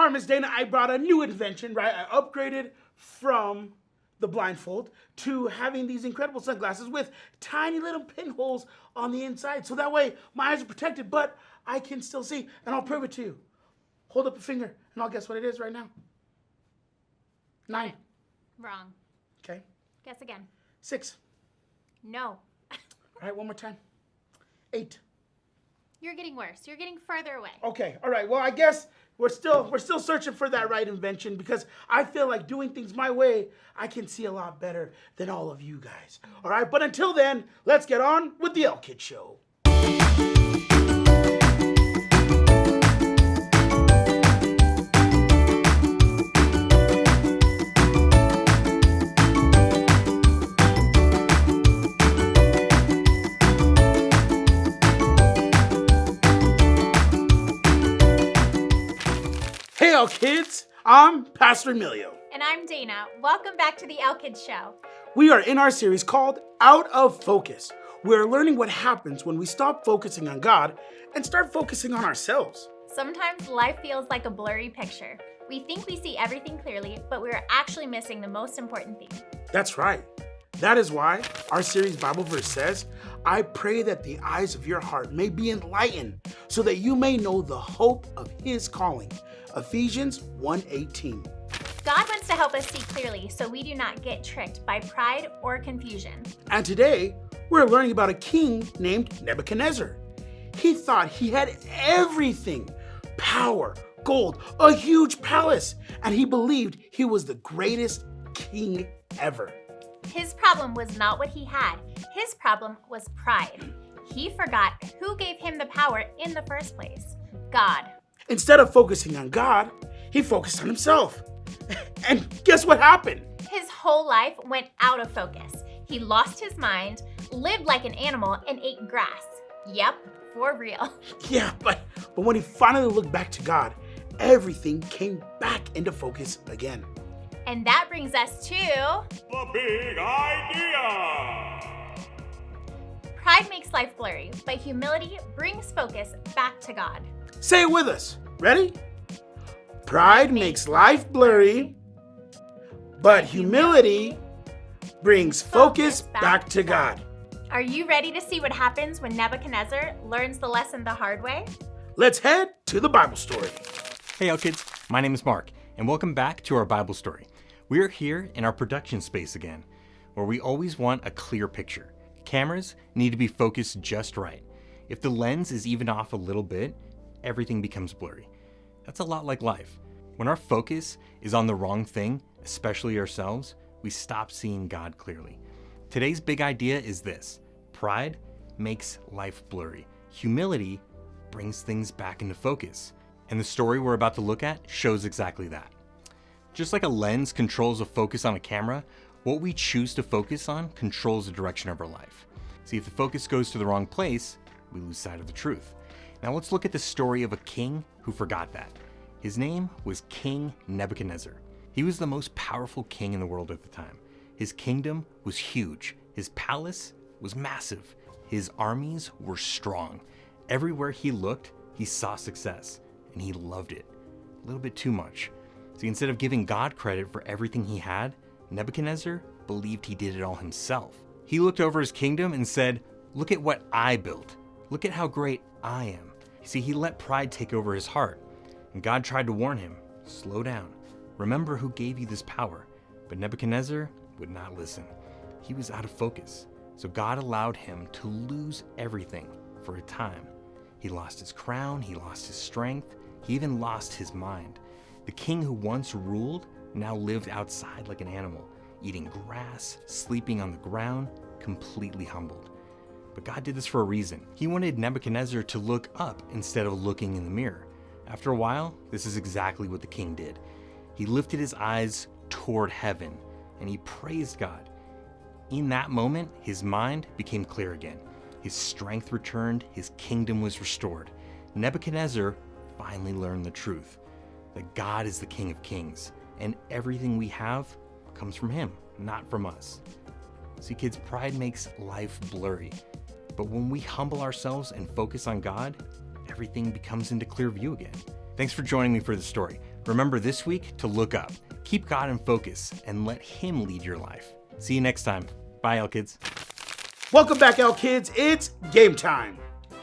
car, Miss Dana, I brought a new invention, right? I upgraded from the blindfold to having these incredible sunglasses with tiny little pinholes on the inside. So that way my eyes are protected, but I can still see. And I'll prove it to you. Hold up a finger and I'll guess what it is right now. 9. Wrong. Okay. Guess again. 6. No. All right, one more time. 8. You're getting worse. You're getting further away. Okay, all right. Well, I guess we're still searching for that right invention because I feel like doing things my way, I can see a lot better than all of you guys. All right, but until then, let's get on with the LKIDS show. Hey, LKIDS, I'm Pastor Emilio. And I'm Dana. Welcome back to the LKIDS show. We are in our series called Out of Focus. We're learning what happens when we stop focusing on God and start focusing on ourselves. Sometimes life feels like a blurry picture. We think we see everything clearly, but we're actually missing the most important thing. That's right. That is why our series Bible verse says, I pray that the eyes of your heart may be enlightened so that you may know the hope of his calling. Ephesians 1:18. God wants to help us see clearly so we do not get tricked by pride or confusion. And today, we're learning about a king named Nebuchadnezzar. He thought he had everything: power, gold, a huge palace, and he believed he was the greatest king ever. His problem was not what he had. His problem was pride. He forgot who gave him the power in the first place: God. Instead of focusing on God, he focused on himself. And guess what happened? His whole life went out of focus. He lost his mind, lived like an animal, and ate grass. Yep, for real. Yeah, but when he finally looked back to God, everything came back into focus again. And that brings us to the big idea. Pride makes life blurry, but humility brings focus back to God. Say it with us. Ready? Pride makes life blurry, but humility brings focus back to God. Are you ready to see what happens when Nebuchadnezzar learns the lesson the hard way? Let's head to the Bible story. Hey LKIDS, my name is Mark, and welcome back to our Bible story. We are here in our production space again, where we always want a clear picture. Cameras need to be focused just right. If the lens is even off a little bit, everything becomes blurry. That's a lot like life. When our focus is on the wrong thing, especially ourselves, we stop seeing God clearly. Today's big idea is this: pride makes life blurry. Humility brings things back into focus. And the story we're about to look at shows exactly that. Just like a lens controls the focus on a camera, what we choose to focus on controls the direction of our life. See, if the focus goes to the wrong place, we lose sight of the truth. Now let's look at the story of a king who forgot that. His name was King Nebuchadnezzar. He was the most powerful king in the world at the time. His kingdom was huge. His palace was massive. His armies were strong. Everywhere he looked, he saw success, and he loved it. A little bit too much. See, instead of giving God credit for everything he had, Nebuchadnezzar believed he did it all himself. He looked over his kingdom and said, "Look at what I built. Look at how great I am." You see, he let pride take over his heart. And God tried to warn him, slow down. Remember who gave you this power. But Nebuchadnezzar would not listen. He was out of focus. So God allowed him to lose everything for a time. He lost his crown, he lost his strength, he even lost his mind. The king who once ruled now lived outside like an animal, eating grass, sleeping on the ground, completely humbled. But God did this for a reason. He wanted Nebuchadnezzar to look up instead of looking in the mirror. After a while, this is exactly what the king did. He lifted his eyes toward heaven and he praised God. In that moment, his mind became clear again. His strength returned, his kingdom was restored. Nebuchadnezzar finally learned the truth, that God is the King of Kings, and everything we have comes from him, not from us. See, kids, pride makes life blurry. But when we humble ourselves and focus on God, everything becomes into clear view again. Thanks for joining me for this story. Remember this week to look up, keep God in focus, and let Him lead your life. See you next time. Bye, LKIDS. Welcome back, LKIDS. It's game time.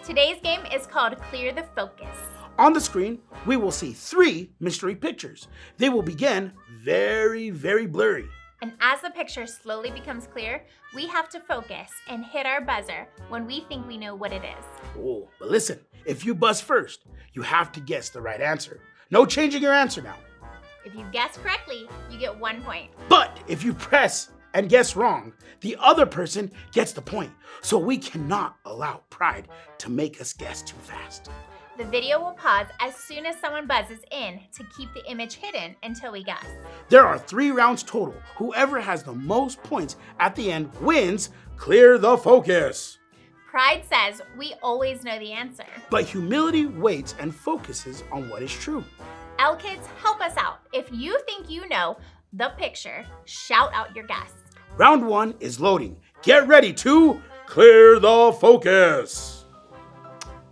Today's game is called Clear the Focus. On the screen, we will see 3 mystery pictures. They will begin very, very blurry. And as the picture slowly becomes clear, we have to focus and hit our buzzer when we think we know what it is. Oh, but listen, if you buzz first, you have to guess the right answer. No changing your answer now. If you guess correctly, you get 1 point. But if you press and guess wrong, the other person gets the point. So we cannot allow pride to make us guess too fast. The video will pause as soon as someone buzzes in to keep the image hidden until we guess. There are 3 rounds total. Whoever has the most points at the end wins Clear the Focus. Pride says we always know the answer. But humility waits and focuses on what is true. LKIDS, help us out. If you think you know the picture, shout out your guess. Round 1 is loading. Get ready to Clear the Focus.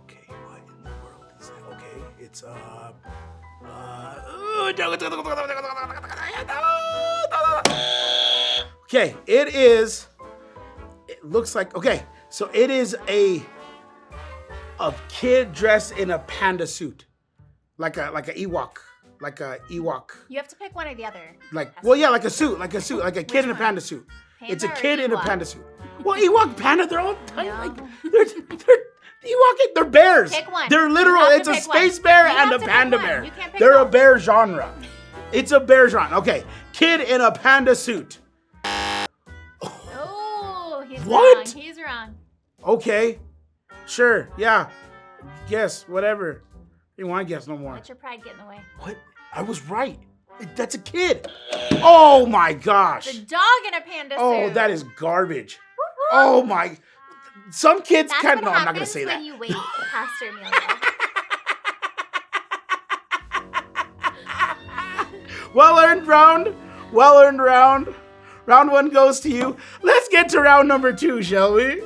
Okay, what in the world is that? Okay, it's okay, it looks like, okay, so it is a kid dressed in a panda suit. Like a Ewok. You have to pick one or the other. Like a suit, like a kid in a panda suit. Panda It's a or kid in a Ewok? panda suit. Well, Ewok panda, they're all tiny. No. Like, they're bears. Pick one. They're You literal. have It's to a pick one. space bear You and have a to pick panda one. bear. You can't pick They're a both. bear genre. It's a bear genre. Okay, kid in a panda suit. Oh, he's What? wrong. He's wrong. Okay, sure, yeah. Guess, whatever. You want to guess no more. Let your pride get in the way. What? I was right. That's a kid. Oh my gosh. The dog in a panda Oh, suit. that is garbage. Woo-hoo. Oh my. Some kids That's can't. what No, I'm not going to happens say when that. you wait past your meal. Well earned round. Well earned round. Round 1 goes to you. Let's get to round number 2, shall we?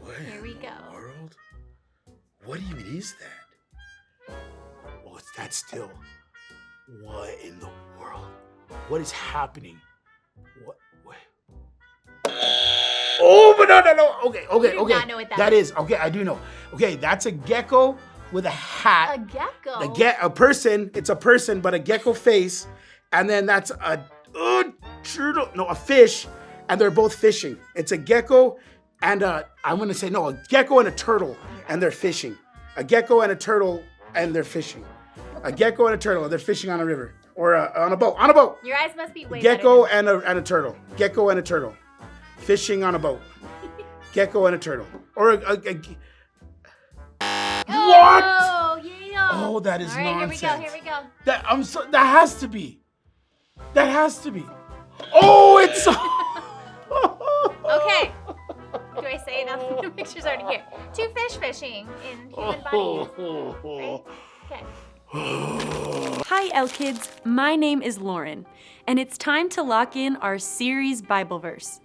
What Here we in go. the world? What even is that? Oh, it's that still. What in the world? What is happening? What? Oh, but no. Okay. do not know what that That is. Okay, I do know. Okay, that's a gecko with a hat. A gecko. A person. It's a person, but a gecko face, and then that's a turtle. No, a fish, and they're both fishing. It's a gecko and a gecko and a turtle, and they're fishing. A gecko and a turtle, and they're fishing. A gecko and a turtle, they're fishing on a river or on a boat. On a boat. Your eyes must be way Gecko better and a turtle. Gecko and a turtle, fishing on a boat. Gecko and a turtle, or than- what? Oh, yeah. Oh, that is All right, nonsense. Here we go. That has to be. Oh, it's. Okay. Do I say it now? The picture's already here. 2 fish fishing in human bodies. Right? Okay. Hi, LKIDS. My name is Lauren, and it's time to lock in our series Bible verse.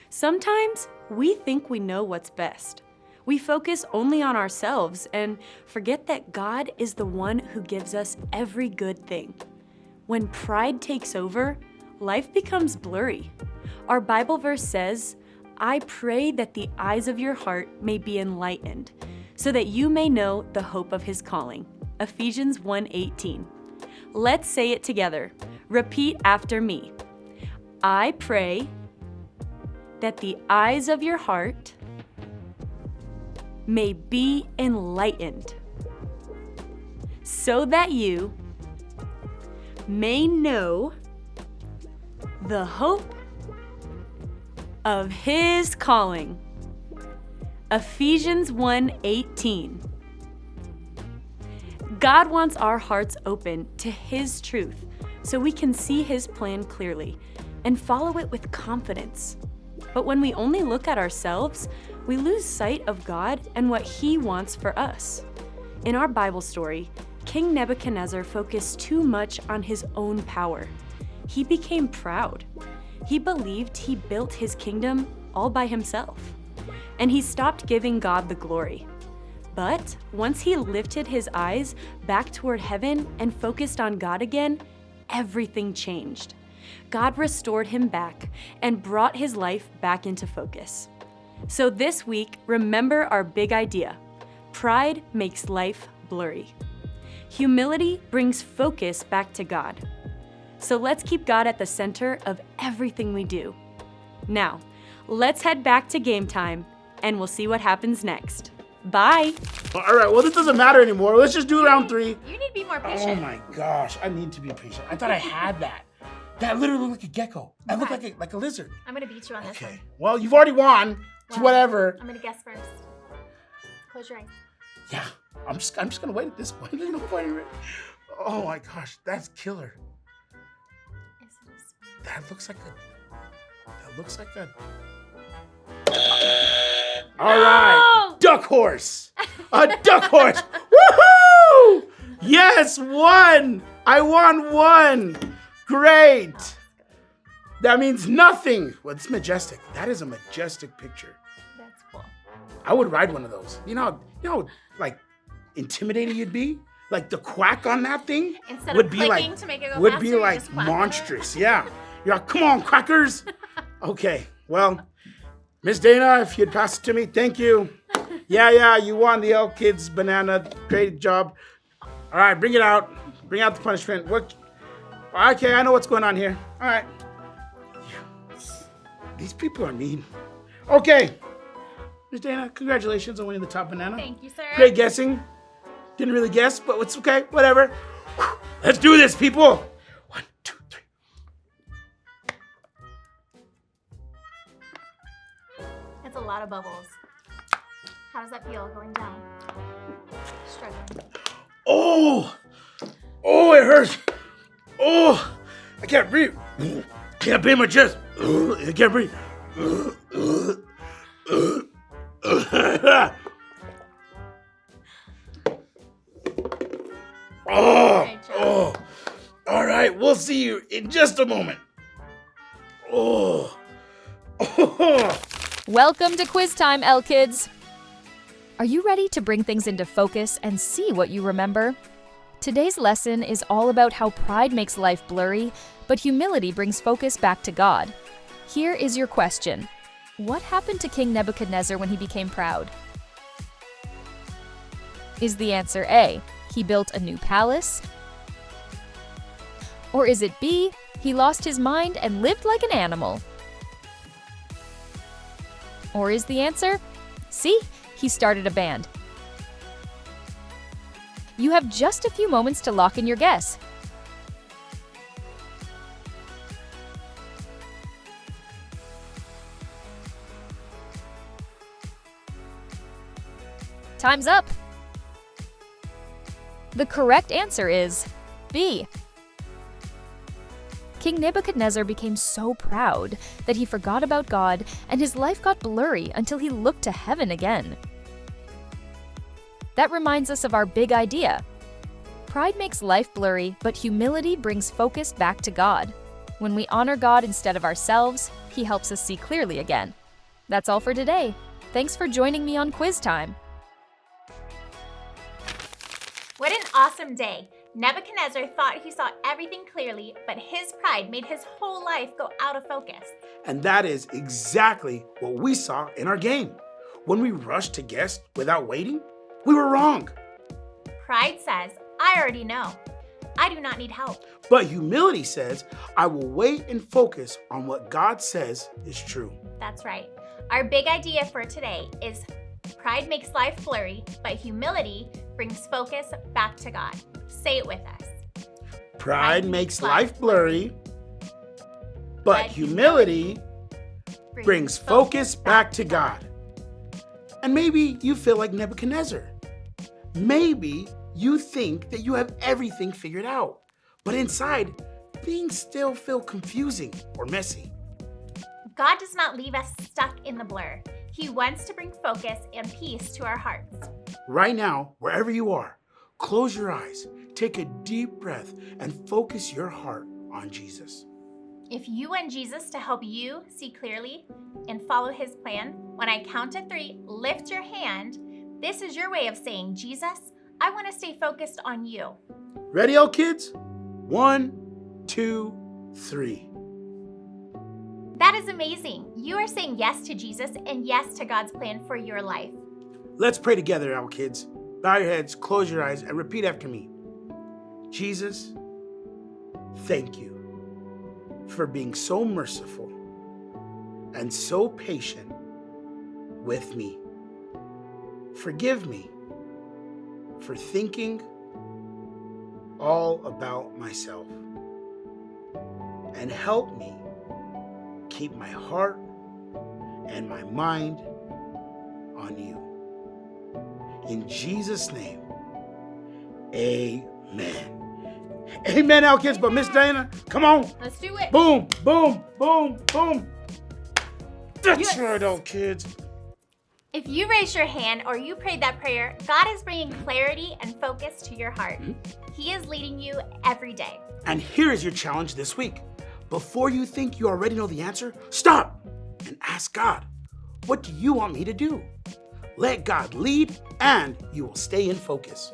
Sometimes we think we know what's best. We focus only on ourselves and forget that God is the one who gives us every good thing. When pride takes over, life becomes blurry. Our Bible verse says, "I pray that the eyes of your heart may be enlightened, so that you may know the hope of his calling." Ephesians 1:18. Let's say it together. Repeat after me. I pray that the eyes of your heart may be enlightened, so that you may know the hope of his calling. Ephesians 1:18. God wants our hearts open to his truth so we can see his plan clearly and follow it with confidence. But when we only look at ourselves, we lose sight of God and what he wants for us. In our Bible story, King Nebuchadnezzar focused too much on his own power. He became proud. He believed he built his kingdom all by himself, and he stopped giving God the glory. But once he lifted his eyes back toward heaven and focused on God again, everything changed. God restored him back and brought his life back into focus. So this week, remember our big idea. Pride makes life blurry. Humility brings focus back to God. So let's keep God at the center of everything we do. Now, let's head back to game time, and we'll see what happens next. Bye. All right, well, this doesn't matter anymore. Let's just do round 3. You need to be more Oh patient. my gosh, I need to be patient. I thought I had that. That literally looked like a gecko. That looked like a lizard. I'm gonna beat you on this Okay, one. well, you've already won. It's Well, whatever. I'm gonna guess first. Close your eyes. Yeah, I'm just gonna wait at this point. There's no point in it. Oh my gosh, that's killer. Is it a spoon? That looks like a. All right, duck horse. A duck horse. Woohoo! Yes, 1. I won 1. Great. That means nothing. Well, it's majestic. That is a majestic picture. That's cool. I would ride one of those. You know, like intimidating you'd be. Like the quack on that thing Instead would of be clicking like to make it go would faster, be you like just quack on it. monstrous. Yeah, you're like, come on, quackers. Okay, well, Miss Dana, if you'd pass it to me, thank you. Yeah, you won the LKIDS banana. Great job. All right, bring it out. Bring out the punishment. What? Okay, I know what's going on here. All right. These people are mean. Okay. Miss Dana, congratulations on winning the top banana. Thank you, sir. Great guessing. Didn't really guess, but it's okay. Whatever. Let's do this, people. 1, 2, 3. That's a lot of bubbles. How does that feel going down? Struggling. Oh, it hurts. Oh, I can't breathe. Can't breathe my chest. I can't breathe. Great job. Oh, all right. We'll see you in just a moment. Oh. Welcome to quiz time, LKIDS. Are you ready to bring things into focus and see what you remember? Today's lesson is all about how pride makes life blurry, but humility brings focus back to God. Here is your question. What happened to King Nebuchadnezzar when he became proud? Is the answer A, he built a new palace? Or is it B, he lost his mind and lived like an animal? Or is the answer C, he started a band? You have just a few moments to lock in your guess. Time's up. The correct answer is B. King Nebuchadnezzar became so proud that he forgot about God and his life got blurry until he looked to heaven again. That reminds us of our big idea. Pride makes life blurry, but humility brings focus back to God. When we honor God instead of ourselves, He helps us see clearly again. That's all for today. Thanks for joining me on Quiz Time. What an awesome day. Nebuchadnezzar thought he saw everything clearly, but his pride made his whole life go out of focus. And that is exactly what we saw in our game. When we rushed to guess without waiting, we were wrong. Pride says, I already know. I do not need help. But humility says, I will wait and focus on what God says is true. That's right. Our big idea for today is pride makes life blurry, but humility brings focus back to God. Say it with us. Pride makes life blurry, but humility brings focus back to God. And maybe you feel like Nebuchadnezzar. Maybe you think that you have everything figured out, but inside, things still feel confusing or messy. God does not leave us stuck in the blur. He wants to bring focus and peace to our hearts. Right now, wherever you are, close your eyes, take a deep breath, and focus your heart on Jesus. If you want Jesus to help you see clearly and follow his plan, when I count to 3, lift your hand, This is your way of saying, Jesus, I want to stay focused on you. Ready, LKIDS? 1, 2, 3. That is amazing. You are saying yes to Jesus and yes to God's plan for your life. Let's pray together, LKIDS. Bow your heads, close your eyes, and repeat after me. Jesus, thank you for being so merciful and so patient with me. Forgive me for thinking all about myself, and help me keep my heart and my mind on you. In Jesus' name, amen. Amen, LKIDS. But Miss Diana, come on. Let's do it. Boom, boom, boom, boom. That's Yes. right, LKIDS. If you raised your hand or you prayed that prayer, God is bringing clarity and focus to your heart. He is leading you every day. And here is your challenge this week. Before you think you already know the answer, stop and ask God, what do you want me to do? Let God lead and you will stay in focus.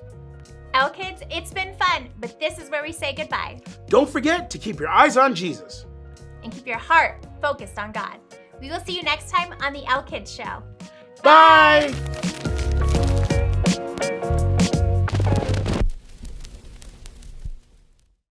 LKIDS, it's been fun, but this is where we say goodbye. Don't forget to keep your eyes on Jesus. And keep your heart focused on God. We will see you next time on the LKIDS Show. Bye.